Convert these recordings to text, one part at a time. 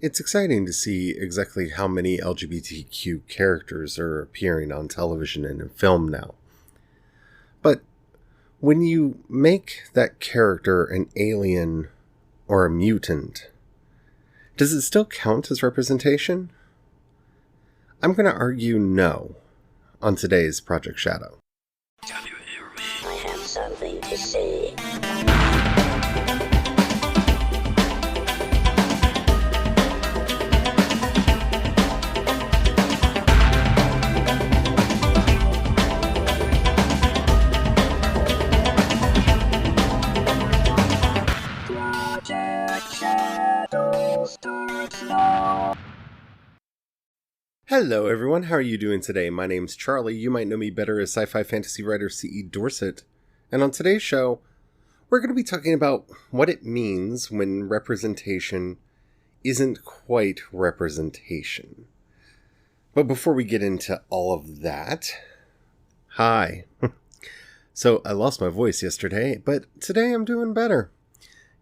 It's exciting to see exactly how many LGBTQ characters are appearing on television and in film now. But when you make that character an alien or a mutant, does it still count as representation? I'm going to argue no on today's Project Shadow. Can you hear me? I have something to say. Project Shadow starts now. Hello everyone, how are you doing today? My name's Charlie. You might know me better as sci-fi fantasy writer C.E. Dorset. And on today's show, we're going to be talking about what it means when representation isn't quite representation. But before we get into all of that, hi. So I lost my voice yesterday, but today I'm doing better.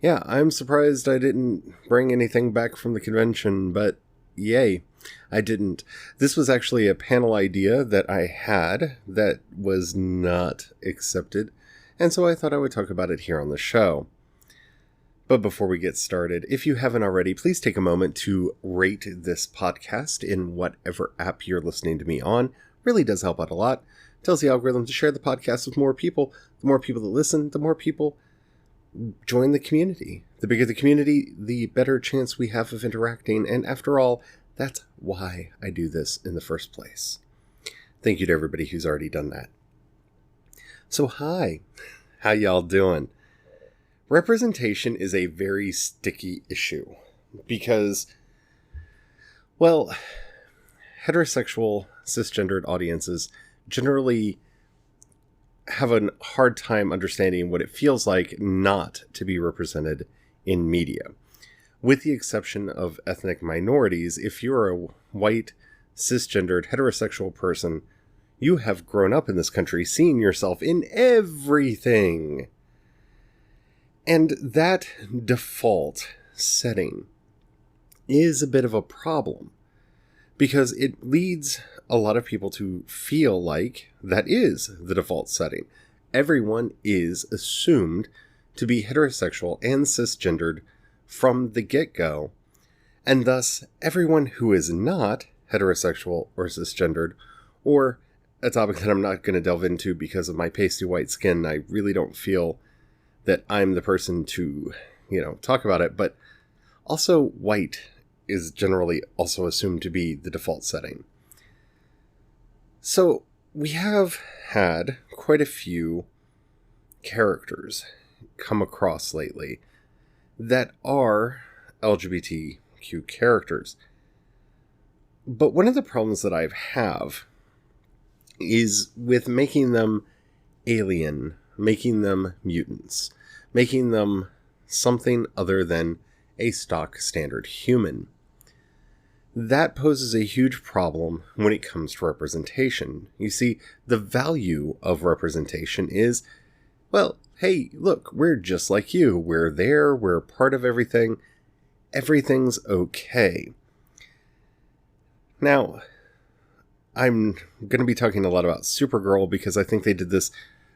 Yeah, I'm surprised I didn't bring anything back from the convention, but yay, I didn't. This was actually a panel idea that I had that was not accepted, and so I thought I would talk about it here on the show. But before we get started, if you haven't already, please take a moment to rate this podcast in whatever app you're listening to me on. It really does help out a lot. It tells the algorithm to share the podcast with more people. The more people that listen, the more people join the community. The bigger the community, the better chance we have of interacting, and after all, that's why I do this in the first place. Thank you to everybody who's already done that. So hi, how y'all doing? Representation is a very sticky issue because, well, heterosexual, cisgendered audiences generally have a hard time understanding what it feels like not to be represented in media. With the exception of ethnic minorities, if you're a white, cisgendered, heterosexual person, you have grown up in this country seeing yourself in everything. And that default setting is a bit of a problem because it leads a lot of people to feel like that is the default setting. Everyone is assumed to be heterosexual and cisgendered from the get-go, and thus everyone who is not heterosexual or cisgendered, or a topic that I'm not going to delve into because of my pasty white skin, I really don't feel that I'm the person to, talk about it, but also white is generally also assumed to be the default setting. So we have had quite a few characters come across lately that are LGBTQ characters. But one of the problems that I have is with making them alien, making them mutants, making them something other than a stock standard human. That poses a huge problem when it comes to representation. You see, the value of representation is, well, hey, look, we're just like you. We're there. We're part of everything. Everything's okay. Now, I'm going to be talking a lot about Supergirl because I think they did this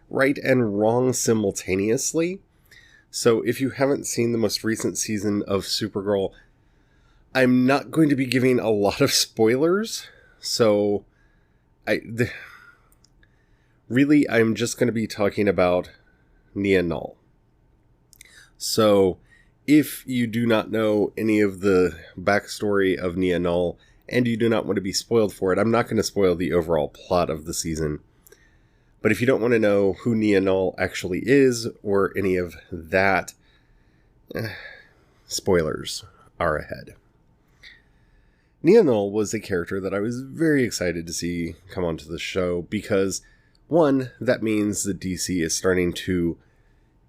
right and wrong simultaneously. So if you haven't seen the most recent season of Supergirl, I'm not going to be giving a lot of spoilers. So I'm just going to be talking about Nia Null. So, if you do not know any of the backstory of Nia Null, and you do not want to be spoiled for it, I'm not going to spoil the overall plot of the season. But if you don't want to know who Nia Null actually is, or any of that, spoilers are ahead. Nia Null was a character that I was very excited to see come onto the show because, one, that means that DC is starting to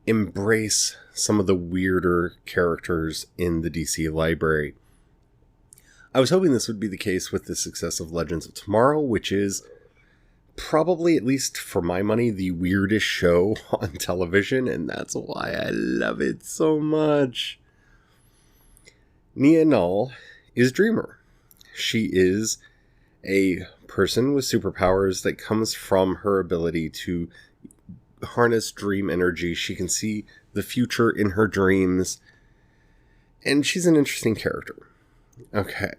embrace some of the weirder characters in the DC library. I was hoping this would be the case with the success of Legends of Tomorrow, which is probably, at least for my money, the weirdest show on television, and that's why I love it so much. Nia Null is Dreamer. She is a person with superpowers that comes from her ability to harness dream energy. She can see the future in her dreams, and she's an interesting character. Okay.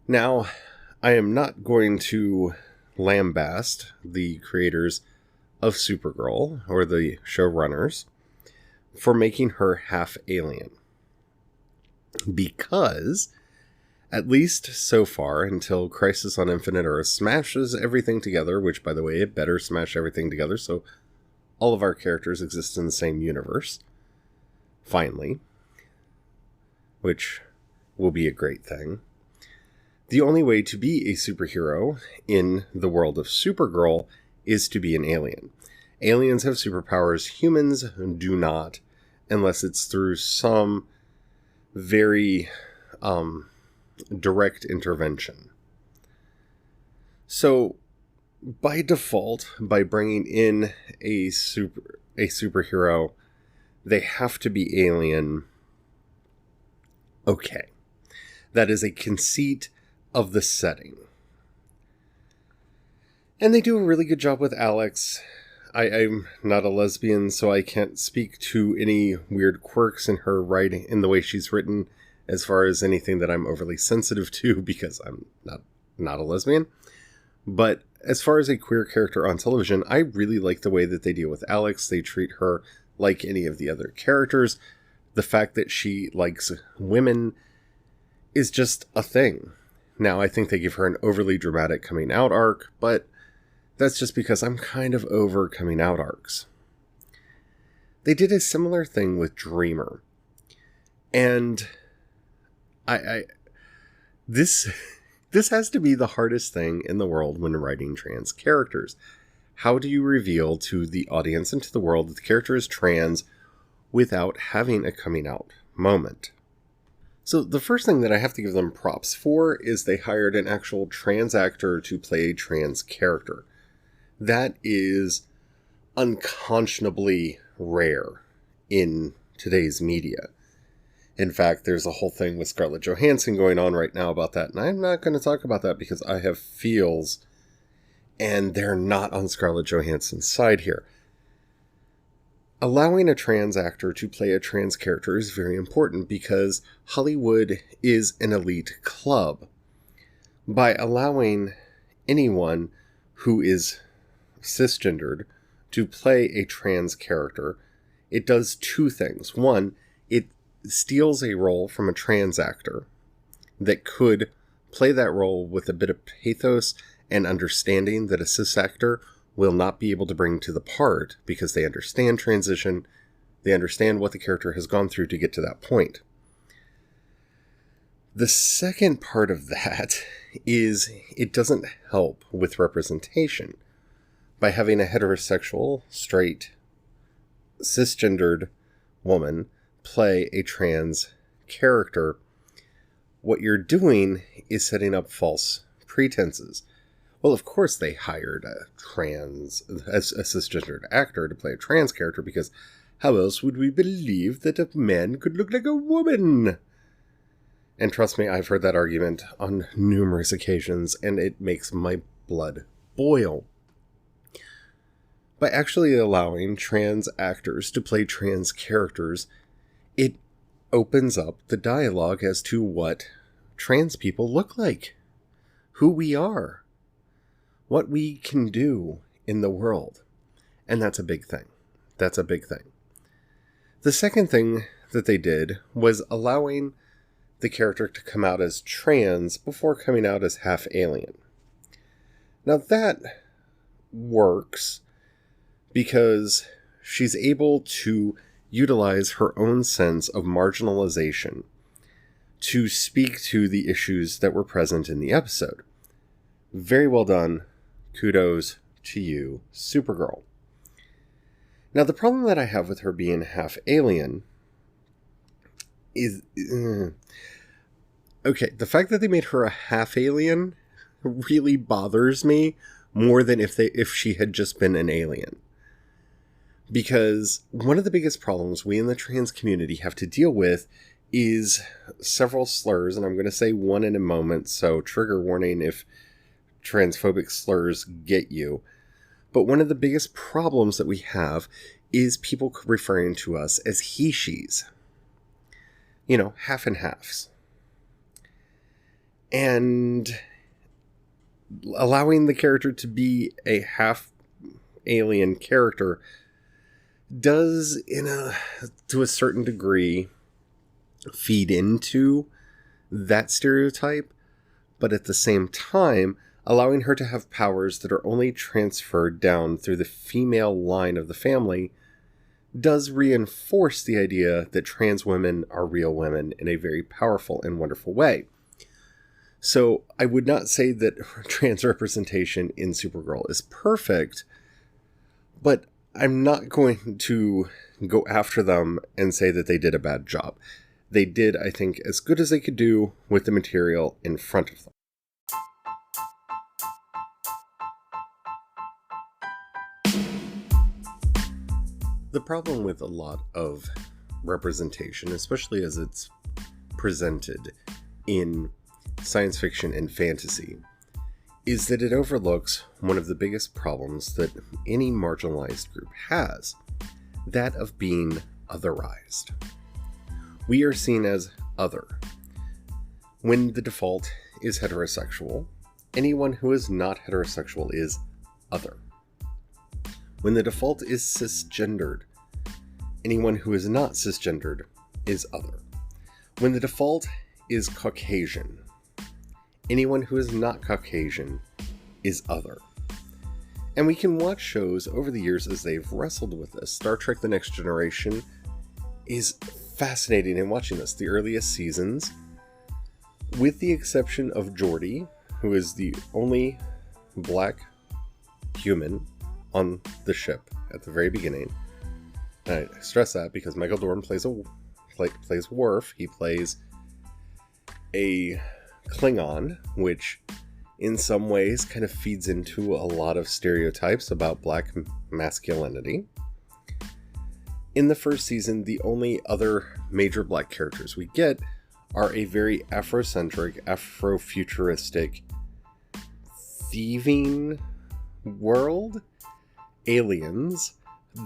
Now, I am not going to lambast the creators of Supergirl, or the showrunners, for making her half alien. Because, at least so far, until Crisis on Infinite Earth smashes everything together, which, by the way, it better smash everything together so all of our characters exist in the same universe, finally, which will be a great thing. The only way to be a superhero in the world of Supergirl is to be an alien. Aliens have superpowers, humans do not, unless it's through some very direct intervention. So, by default, by bringing in a superhero, they have to be alien. Okay. That is a conceit of the setting. And they do a really good job with Alex. I'm not a lesbian, so I can't speak to any weird quirks in her writing, in the way she's written, as far as anything that I'm overly sensitive to, because I'm not a lesbian. But as far as a queer character on television, I really like the way that they deal with Alex. They treat her like any of the other characters. The fact that she likes women is just a thing. Now, I think they give her an overly dramatic coming out arc, but that's just because I'm kind of over coming out arcs. They did a similar thing with Dreamer. And this has to be the hardest thing in the world when writing trans characters. How do you reveal to the audience and to the world that the character is trans without having a coming out moment? So the first thing that I have to give them props for is they hired an actual trans actor to play a trans character. That is unconscionably rare in today's media. In fact, there's a whole thing with Scarlett Johansson going on right now about that, and I'm not going to talk about that because I have feels, and they're not on Scarlett Johansson's side here. Allowing a trans actor to play a trans character is very important because Hollywood is an elite club. By allowing anyone who is cisgendered to play a trans character, it does two things. One, it steals a role from a trans actor that could play that role with a bit of pathos and understanding that a cis actor will not be able to bring to the part because they understand transition, they understand what the character has gone through to get to that point. The second part of that is it doesn't help with representation. By having a heterosexual, straight, cisgendered woman play a trans character, what you're doing is setting up false pretenses. Well, of course they hired a cisgendered actor to play a trans character because how else would we believe that a man could look like a woman? And trust me, I've heard that argument on numerous occasions, and it makes my blood boil. By actually allowing trans actors to play trans characters, it opens up the dialogue as to what trans people look like, who we are, what we can do in the world. And that's a big thing. That's a big thing. The second thing that they did was allowing the character to come out as trans before coming out as half alien. Now that works because she's able to utilize her own sense of marginalization to speak to the issues that were present in the episode. Very well done. Kudos to you, Supergirl. Now, the problem that I have with her being half alien is... okay, the fact that they made her a half alien really bothers me more than if she had just been an alien. Because one of the biggest problems we in the trans community have to deal with is several slurs, and I'm going to say one in a moment, so trigger warning if transphobic slurs get you. But one of the biggest problems that we have is people referring to us as he, she's. You know, half and halves. And allowing the character to be a half alien character does, to a certain degree, feed into that stereotype, but at the same time, allowing her to have powers that are only transferred down through the female line of the family does reinforce the idea that trans women are real women in a very powerful and wonderful way. So I would not say that trans representation in Supergirl is perfect, but I'm not going to go after them and say that they did a bad job. They did, I think, as good as they could do with the material in front of them. The problem with a lot of representation, especially as it's presented in science fiction and fantasy, is that it overlooks one of the biggest problems that any marginalized group has, that of being otherized. We are seen as other. When the default is heterosexual, anyone who is not heterosexual is other. When the default is cisgendered, anyone who is not cisgendered is other. When the default is Caucasian, anyone who is not Caucasian is other. And we can watch shows over the years as they've wrestled with this. Star Trek The Next Generation is fascinating in watching this. The earliest seasons, with the exception of Geordi, who is the only black human on the ship at the very beginning. And I stress that because Michael Dorn plays Worf. He plays a Klingon, which in some ways kind of feeds into a lot of stereotypes about black masculinity. In the first season, the only other major black characters we get are a very Afrocentric, Afrofuturistic, thieving world, aliens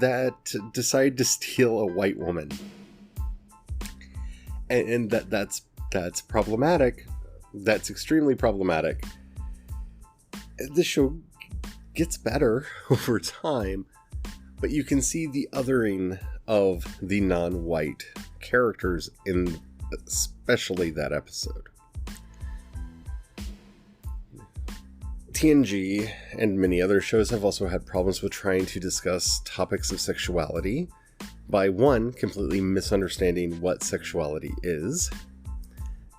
that decide to steal a white woman. And that's problematic. That's extremely problematic. The show gets better over time, but you can see the othering of the non-white characters in especially that episode. TNG and many other shows have also had problems with trying to discuss topics of sexuality by, one, completely misunderstanding what sexuality is.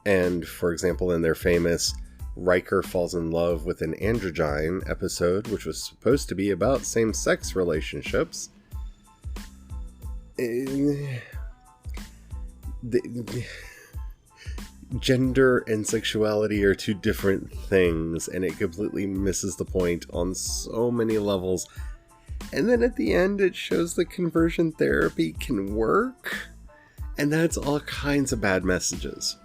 And, for example, in their famous Riker Falls in Love with an Androgyne episode, which was supposed to be about same-sex relationships, gender and sexuality are two different things, and it completely misses the point on so many levels. And then at the end, it shows that conversion therapy can work, and that's all kinds of bad messages.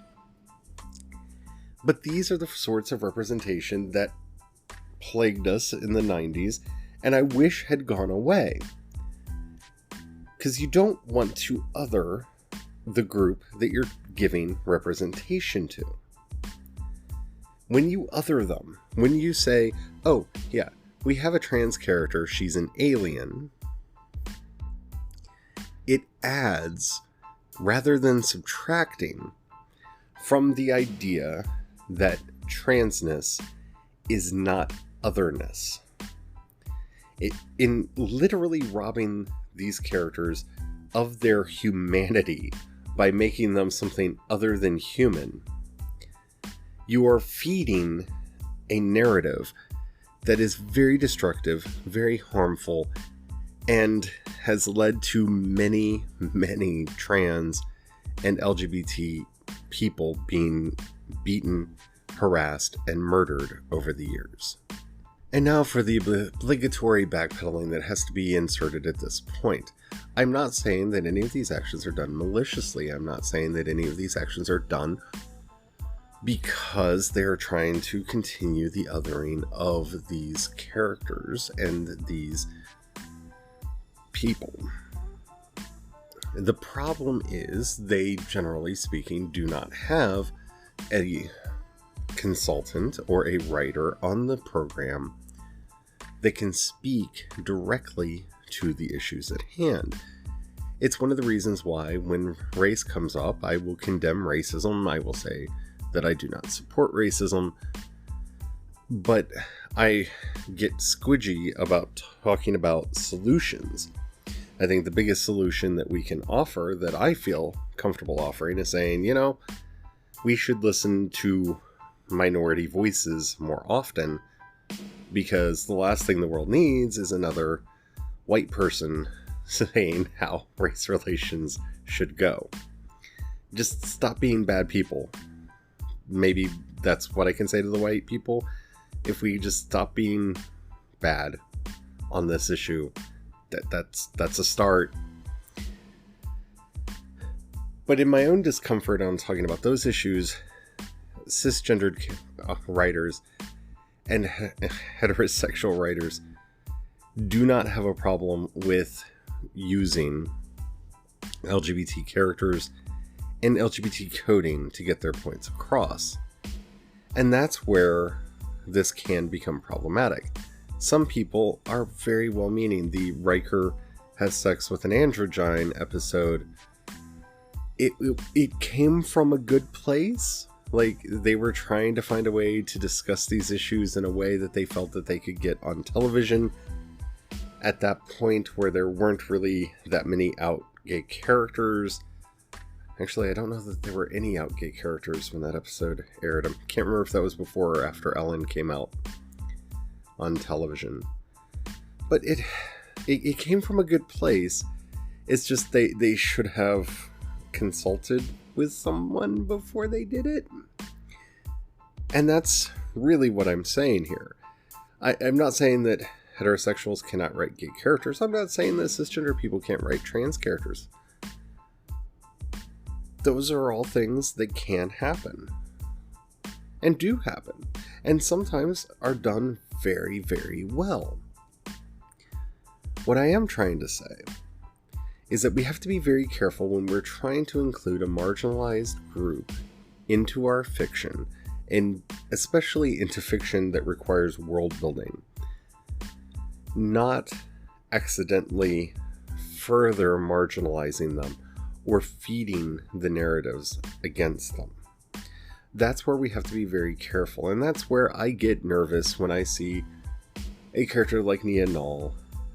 But these are the sorts of representation that plagued us in the 90s, and I wish had gone away. Because you don't want to other the group that you're giving representation to. When you other them, when you say, oh, yeah, we have a trans character, she's an alien, it adds, rather than subtracting, from the idea that transness is not otherness. In literally robbing these characters of their humanity by making them something other than human, you are feeding a narrative that is very destructive, very harmful, and has led to many, many trans and LGBT people being beaten, harassed, and murdered over the years. And now for the obligatory backpedaling that has to be inserted at this point. I'm not saying that any of these actions are done maliciously. I'm not saying that any of these actions are done because they're trying to continue the othering of these characters and these people. The problem is they, generally speaking, do not have a consultant or a writer on the program that can speak directly to the issues at hand. It's one of the reasons why when race comes up, I will condemn racism. I will say that I do not support racism, but I get squidgy about talking about solutions. I think the biggest solution that we can offer, that I feel comfortable offering, is saying, we should listen to minority voices more often, because the last thing the world needs is another white person saying how race relations should go. Just stop being bad people. Maybe that's what I can say to the white people. If we just stop being bad on this issue, that's a start. But in my own discomfort on talking about those issues, cisgendered writers and heterosexual writers do not have a problem with using LGBT characters and LGBT coding to get their points across. And that's where this can become problematic. Some people are very well-meaning. The Riker has sex with an androgyne episode, it came from a good place. Like, they were trying to find a way to discuss these issues in a way that they felt that they could get on television at that point where there weren't really that many out gay characters. Actually, I don't know that there were any out gay characters when that episode aired. I can't remember if that was before or after Ellen came out on television. But it came from a good place. It's just they should have consulted with someone before they did it. And that's really what I'm saying here. I'm not saying that heterosexuals cannot write gay characters. I'm not saying that cisgender people can't write trans characters. Those are all things that can happen. And do happen. And sometimes are done very, very well. What I am trying to say is that we have to be very careful when we're trying to include a marginalized group into our fiction, and especially into fiction that requires world building, not accidentally further marginalizing them or feeding the narratives against them. That's where we have to be very careful, and that's where I get nervous when I see a character like Nia Null,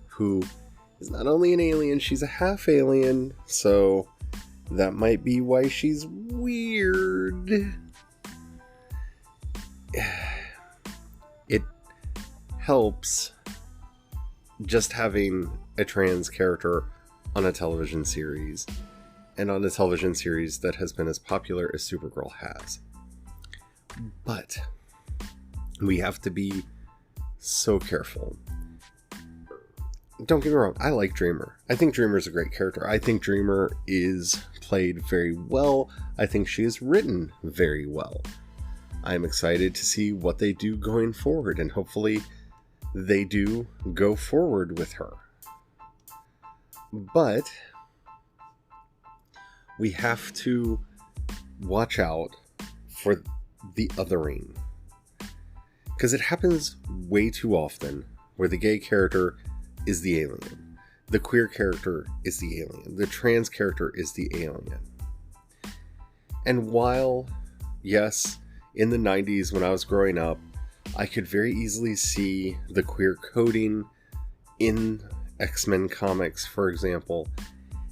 who is not only an alien, she's a half alien, so that might be why she's weird. It helps just having a trans character on a television series, and on a television series that has been as popular as Supergirl has. But we have to be so careful. Don't get me wrong, I like Dreamer. I think Dreamer's a great character. I think Dreamer is played very well. I think she is written very well. I'm excited to see what they do going forward, and hopefully they do go forward with her. But we have to watch out for the othering, because it happens way too often where the gay character is the alien, the queer character is the alien, the trans character is the alien. And while, yes, in the 90s when I was growing up, I could very easily see the queer coding in X-Men comics, for example,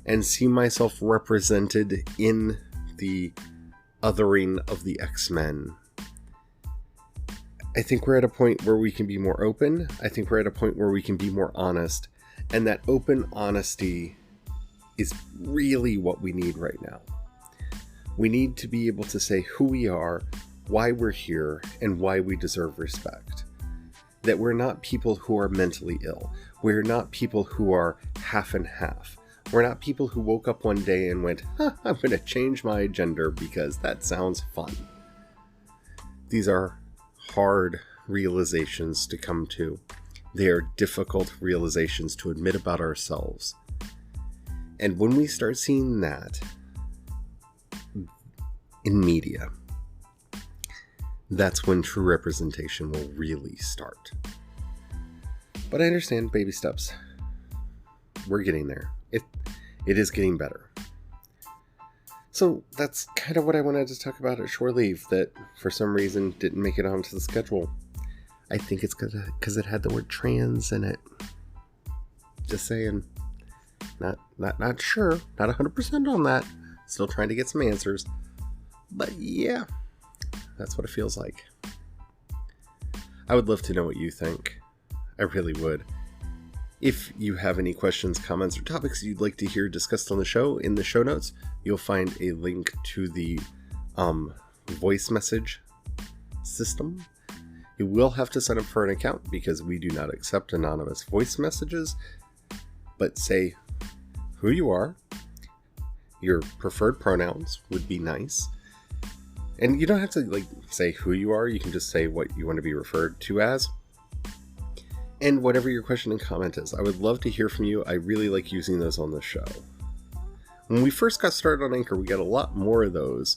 and see myself represented in the othering of the X-Men. I think we're at a point where we can be more open. I think we're at a point where we can be more honest. And that open honesty is really what we need right now. We need to be able to say who we are, why we're here, and why we deserve respect. That we're not people who are mentally ill. We're not people who are half and half. We're not people who woke up one day and went, I'm going to change my gender because that sounds fun. These are hard realizations to come to. They are difficult realizations to admit about ourselves. And when we start seeing that in media, that's when true representation will really start. But I understand baby steps. We're getting there. It is getting better. So that's kind of what I wanted to talk about at Shore Leave that for some reason didn't make it onto the schedule. I think it's because it had the word trans in it. Just saying. Not sure. Not 100% on that. Still trying to get some answers. But yeah, that's what it feels like. I would love to know what you think. I really would. If you have any questions, comments, or topics you'd like to hear discussed on the show, in the show notes, you'll find a link to the voice message system. You will have to sign up for an account because we do not accept anonymous voice messages. But say who you are, your preferred pronouns would be nice. And you don't have to say who you are, you can just say what you want to be referred to as. And whatever your question and comment is, I would love to hear from you. I really like using those on the show. When we first got started on Anchor, we got a lot more of those.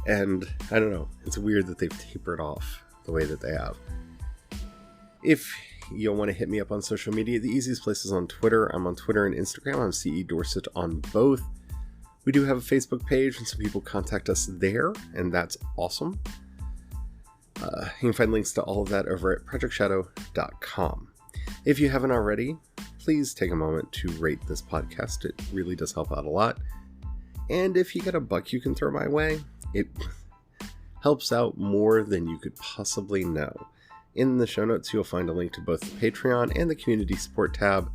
And I don't know, it's weird that they've tapered off the way that they have. If you'll want to hit me up on social media, the easiest place is on Twitter. I'm on Twitter and Instagram. I'm CE Dorset on both. We do have a Facebook page, and some people contact us there, and that's awesome. You can find links to all of that over at projectshadow.com. If you haven't already, please take a moment to rate this podcast. It really does help out a lot. And if you got $1 you can throw my way, it helps out more than you could possibly know. In the show notes, you'll find a link to both the Patreon and the community support tab.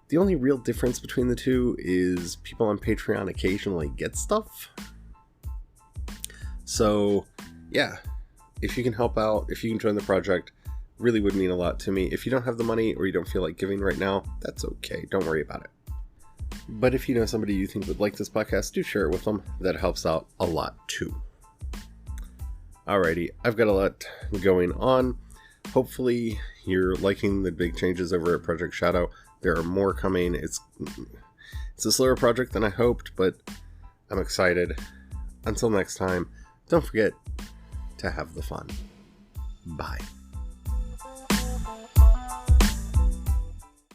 The only real difference between the two is people on Patreon occasionally get stuff. So, yeah. If you can help out, if you can join the project, really would mean a lot to me. If you don't have the money or you don't feel like giving right now, that's okay. Don't worry about it. But if you know somebody you think would like this podcast, do share it with them. That helps out a lot too. Alrighty, I've got a lot going on. Hopefully you're liking the big changes over at Project Shadow. There are more coming. It's a slower project than I hoped, but I'm excited. Until next time, don't forget to have the fun. Bye.